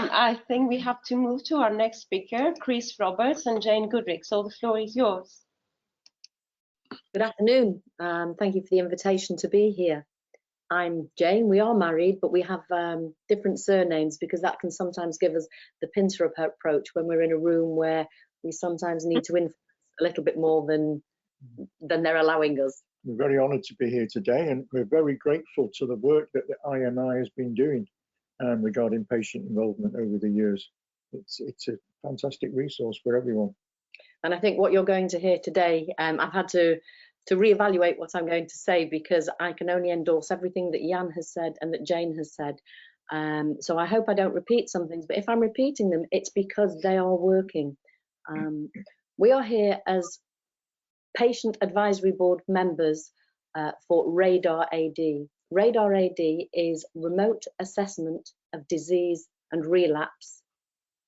I think we have to move to our next speaker, Chris Roberts and Jayne Goodrick. So the floor is yours. Good afternoon. Thank you for the invitation to be here. I'm Jayne. We are married, but we have different surnames because that can sometimes give us the pincer approach when we're in a room where we sometimes need to influence a little bit more than they're allowing us. We're very honoured to be here today, and we're very grateful to the work that the IMI has been doing regarding patient involvement over the years. It's a fantastic resource for everyone. And I think what you're going to hear today, I've had to reevaluate what I'm going to say because I can only endorse everything that Jan has said and that Jayne has said. So I hope I don't repeat some things, but if I'm repeating them, it's because they are working. We are here as Patient Advisory Board members for RADAR AD. RADAR AD is Remote Assessment of Disease and Relapse,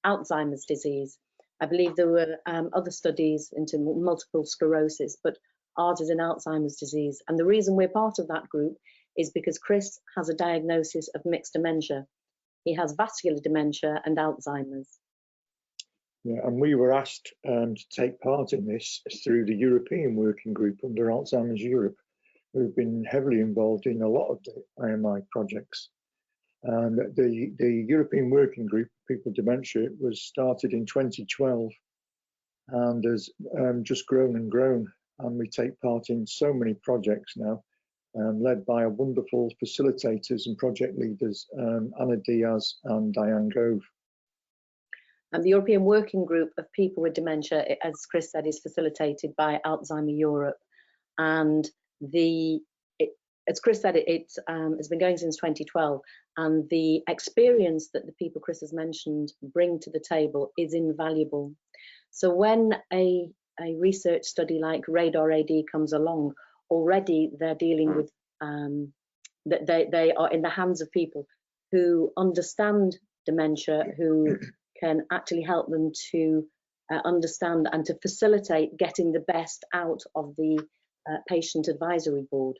Alzheimer's disease. I believe there were other studies into multiple sclerosis, but ours is in Alzheimer's disease. And the reason we're part of that group is because Chris has a diagnosis of mixed dementia. He has vascular dementia and Alzheimer's. Yeah, and we were asked to take part in this through the European Working Group under Alzheimer's Europe, who've been heavily involved in a lot of the IMI projects. And the European Working Group, People with Dementia, was started in 2012 and has just grown and grown. And we take part in so many projects now, led by wonderful facilitators and project leaders, Anna Diaz and Diane Gove. And the European Working Group of People with Dementia, as Chris said, is facilitated by Alzheimer's Europe. And as Chris said, it's been going since 2012. And the experience that the people Chris has mentioned bring to the table is invaluable. So when a research study like RADAR AD comes along, already they're dealing with, they are in the hands of people who understand dementia, who can actually help them to understand and to facilitate getting the best out of the patient advisory board.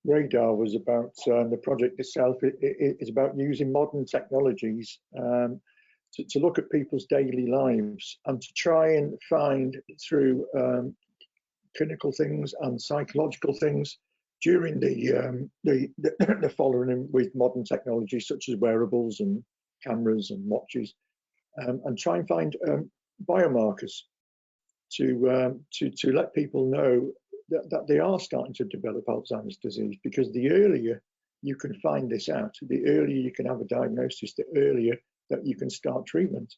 RADAR was about the project itself. It's about using modern technologies to look at people's daily lives and to try and find through clinical things and psychological things during the following with modern technologies such as wearables and cameras and watches, and try and find biomarkers to let people know that they are starting to develop Alzheimer's disease, because the earlier you can find this out, the earlier you can have a diagnosis, the earlier that you can start treatment,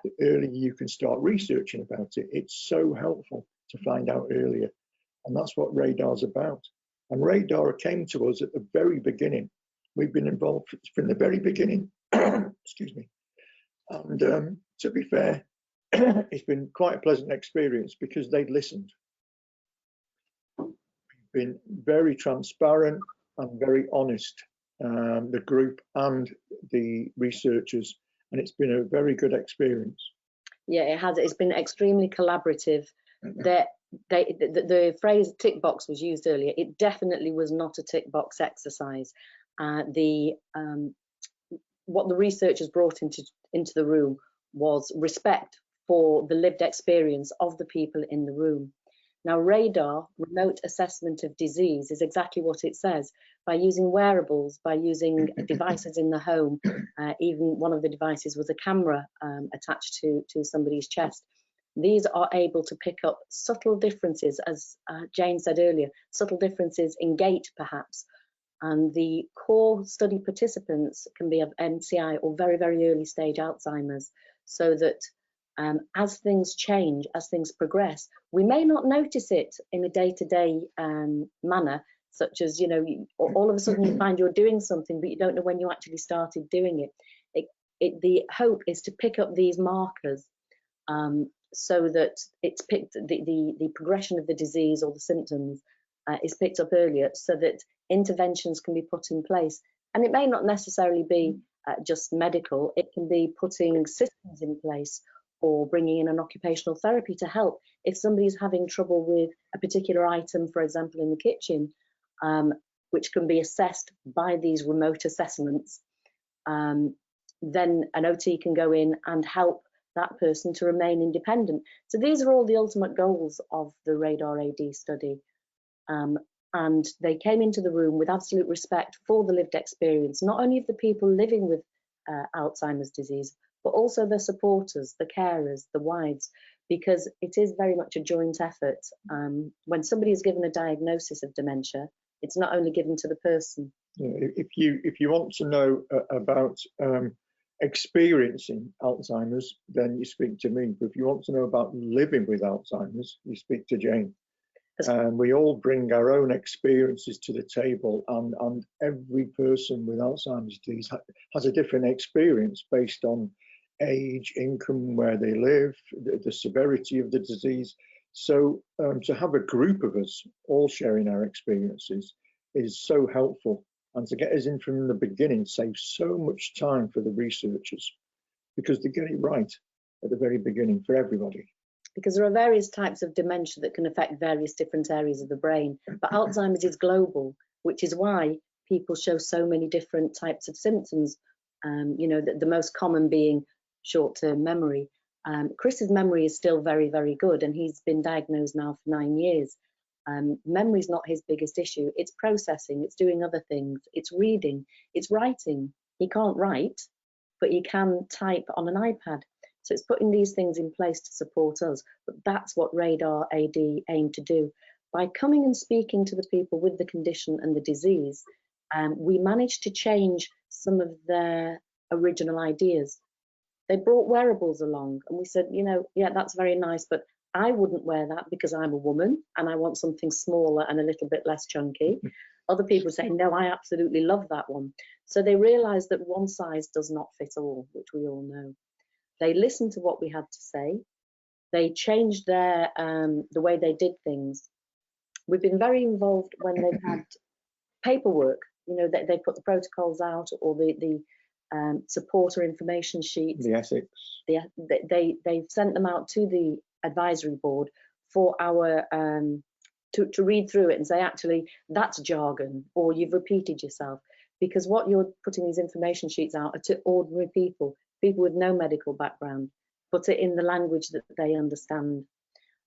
the earlier you can start researching about it. It's so helpful to find out earlier, and that's what RADAR's about. And RADAR came to us at the very beginning. We've been involved from the very beginning. Excuse me. And to be fair, it's been quite a pleasant experience because they've listened. Been very transparent and very honest, the group and the researchers, and it's been a very good experience. Yeah, it has. It's been extremely collaborative. The phrase tick box was used earlier. It definitely was not a tick box exercise. What the researchers brought into the room was respect for the lived experience of the people in the room. Now, RADAR, Remote Assessment of Disease, is exactly what it says. By using wearables, by using devices in the home, even one of the devices was a camera attached to somebody's chest. These are able to pick up subtle differences, as Jayne said earlier, subtle differences in gait, perhaps. And the core study participants can be of MCI or very, very early stage Alzheimer's, so that as things change, as things progress, we may not notice it in a day-to-day manner, such as, you know, all of a sudden you find you're doing something, but you don't know when you actually started doing it. The hope is to pick up these markers so that it's picked, the progression of the disease or the symptoms is picked up earlier, so that interventions can be put in place. And it may not necessarily be just medical, it can be putting systems in place or bringing in an occupational therapy to help. If somebody's having trouble with a particular item, for example, in the kitchen, which can be assessed by these remote assessments, then an OT can go in and help that person to remain independent. So these are all the ultimate goals of the Radar AD study. And they came into the room with absolute respect for the lived experience, not only of the people living with Alzheimer's disease, but also the supporters, the carers, the wives, because it is very much a joint effort. When somebody is given a diagnosis of dementia, it's not only given to the person. If you want to know about experiencing Alzheimer's, then you speak to me. But if you want to know about living with Alzheimer's, you speak to Jayne. And we all bring our own experiences to the table, and every person with Alzheimer's disease has a different experience based on age, income, where they live, the severity of the disease. So to have a group of us all sharing our experiences is so helpful, and to get us in from the beginning saves so much time for the researchers, because they get it right at the very beginning for everybody. Because there are various types of dementia that can affect various different areas of the brain, but Alzheimer's is global, which is why people show so many different types of symptoms. You know, the most common being short-term memory. Chris's memory is still very, very good, and he's been diagnosed now for 9 years. Memory is not his biggest issue. It's processing, it's doing other things, it's reading, it's writing. He can't write, but he can type on an iPad. So it's putting these things in place to support us. But that's what Radar AD aimed to do. By coming and speaking to the people with the condition and the disease, we managed to change some of their original ideas. They brought wearables along, and we said, you know, yeah, that's very nice, but I wouldn't wear that because I'm a woman and I want something smaller and a little bit less chunky. Other people say, no, I absolutely love that one. So they realized that one size does not fit all, which we all know. They listened to what we had to say. They changed their the way they did things. We've been very involved when they've had paperwork. You know, they put the protocols out, or the supporter information sheets. The ethics. They've sent them out to the advisory board for our to read through it and say, actually, that's jargon, or you've repeated yourself. Because what you're putting these information sheets out are to ordinary people with no medical background. Put it in the language that they understand.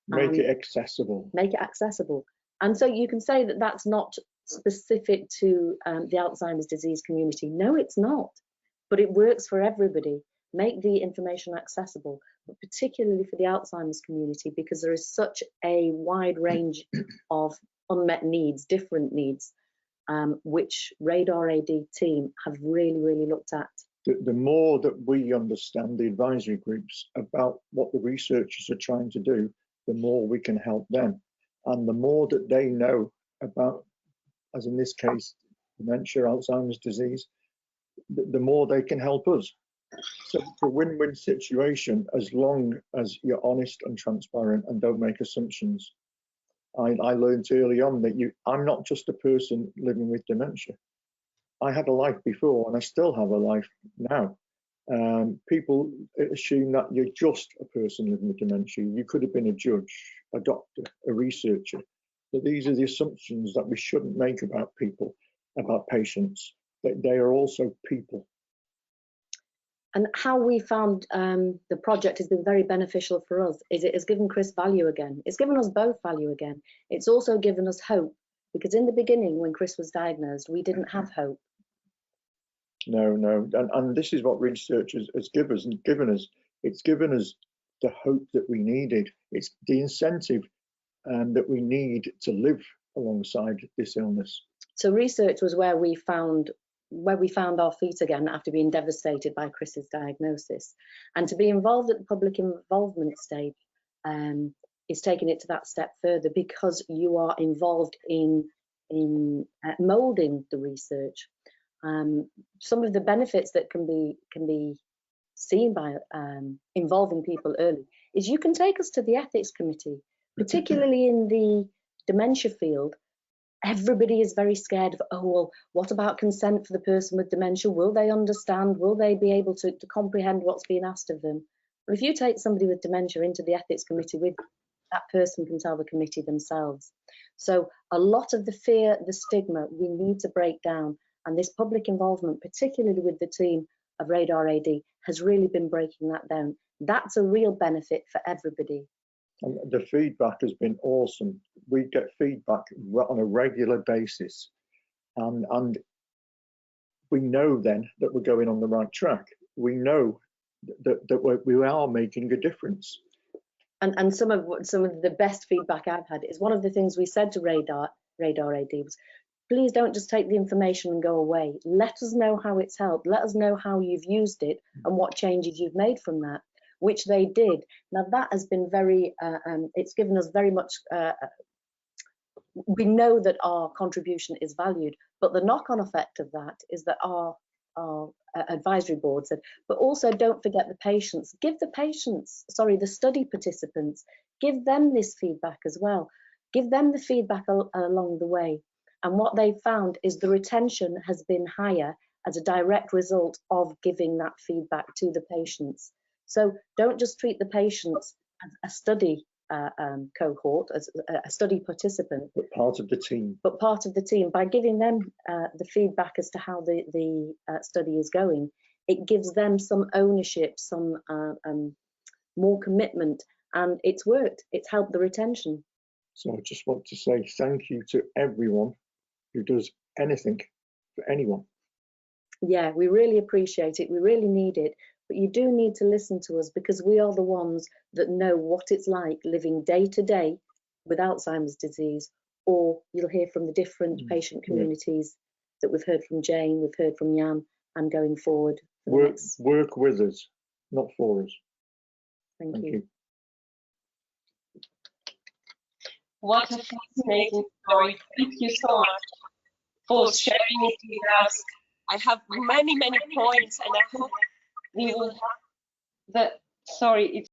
Make it accessible. Make it accessible. And so you can say that that's not specific to the Alzheimer's disease community. No, it's not. But it works for everybody. Make the information accessible, but particularly for the Alzheimer's community, because there is such a wide range of unmet needs, different needs, which Radar AD team have really, really looked at. The more that we understand, the advisory groups, about what the researchers are trying to do, the more we can help them. And the more that they know about, as in this case, dementia, Alzheimer's disease, the more they can help us. So it's a win-win situation, as long as you're honest and transparent and don't make assumptions. I learned early on that I'm not just a person living with dementia. I had a life before, and I still have a life now. People assume that you're just a person living with dementia. You could have been a judge, a doctor, a researcher. So these are the assumptions that we shouldn't make about people, about patients, that they are also people. And how we found the project has been very beneficial for us is it has given Chris value again. It's given us both value again. It's also given us hope, because in the beginning, when Chris was diagnosed, we didn't have hope. No, and this is what research has given us. It's given us the hope that we needed. It's the incentive that we need to live alongside this illness. So research was where we found our feet again after being devastated by Chris's diagnosis. And to be involved at the public involvement stage is taking it to that step further, because you are involved in moulding the research. Some of the benefits that can be seen by involving people early is you can take us to the ethics committee, particularly in the dementia field. Everybody is very scared of, oh, well, what about consent for the person with dementia? Will they understand? Will they be able to comprehend what's being asked of them? But if you take somebody with dementia into the ethics committee, with that person can tell the committee themselves. So a lot of the fear, the stigma, we need to break down. And this public involvement, particularly with the team, Radar AD has really been breaking that down. That's a real benefit for everybody. And the feedback has been awesome. We get feedback on a regular basis, and we know then that we're going on the right track. We know that we are making a difference. And some of the best feedback I've had is one of the things we said to Radar AD was, please don't just take the information and go away. Let us know how it's helped. Let us know how you've used it and what changes you've made from that, which they did. Now that has been very, it's given us very much, we know that our contribution is valued, but the knock-on effect of that is that our advisory board said, but also don't forget the patients. Give the patients, sorry, the study participants, give them this feedback as well. Give them the feedback along the way. And what they've found is the retention has been higher as a direct result of giving that feedback to the patients. So don't just treat the patients as a study cohort, as a study participant, But part of the team. but part of the team. By giving them the feedback as to how the study is going, it gives them some ownership, some more commitment, and it's worked. It's helped the retention. So I just want to say thank you to everyone who does anything for anyone. Yeah, we really appreciate it. We really need it. But you do need to listen to us, because we are the ones that know what it's like living day to day with Alzheimer's disease, or you'll hear from the different patient communities that we've heard from Jayne, we've heard from Jan, and going forward. Work with us, not for us. Thank Thank you. you. What a fascinating story. Thank you so much for sharing it with us. I have many points, and I hope we will have sorry, it's